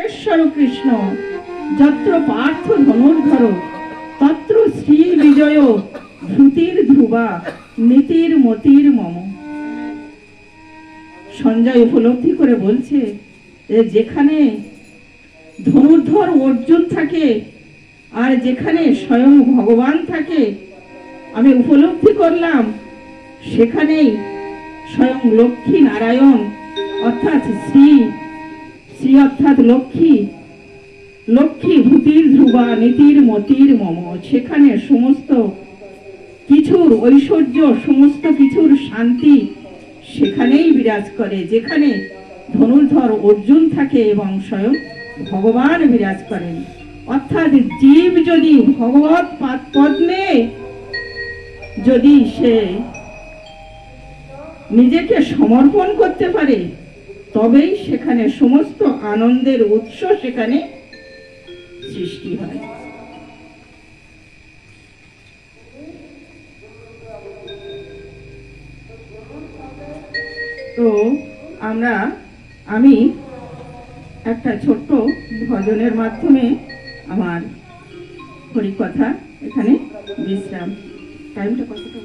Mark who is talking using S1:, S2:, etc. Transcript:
S1: ঈশ্বর কৃষ্ণ যত্র পার্থ ধনুর্ধর তত্র শ্রী বিজয় ধৃতির ধ্রুবা নীতির মতির মম। সঞ্জয় উপলব্ধি করে বলছে যে যেখানে ধনুর্ধর অর্জুন থাকে আর যেখানে স্বয়ং ভগবান থাকে, আমি উপলব্ধি করলাম সেখানেই স্বয়ং লক্ষ্মী নারায়ণ অর্থাৎ শ্রী শ্রী অর্থাৎ লক্ষ্মী লক্ষ্মী ভূতির ধ্রুবা নীতির মতির মম। সেখানে সমস্ত কিছুর ঐশ্বর্য, সমস্ত কিছুর শান্তি সেখানেই বিরাজ করে, যেখানে ধনুর্ধর অর্জুন থাকে এবং স্বয়ং ভগবান বিরাজ করেন। অর্থাৎ জীব যদি ভগবৎ পদ্মে যদি সে নিজেকে সমর্পণ করতে পারে, তবেই সেখানে সমস্ত আনন্দের উৎস সেখানে সৃষ্টি হয়। তো আমি একটা ছোট্ট ভজনের মাধ্যমে আমার হরিকথা এখানে বিশ্রাম। টাইমটা কতটা?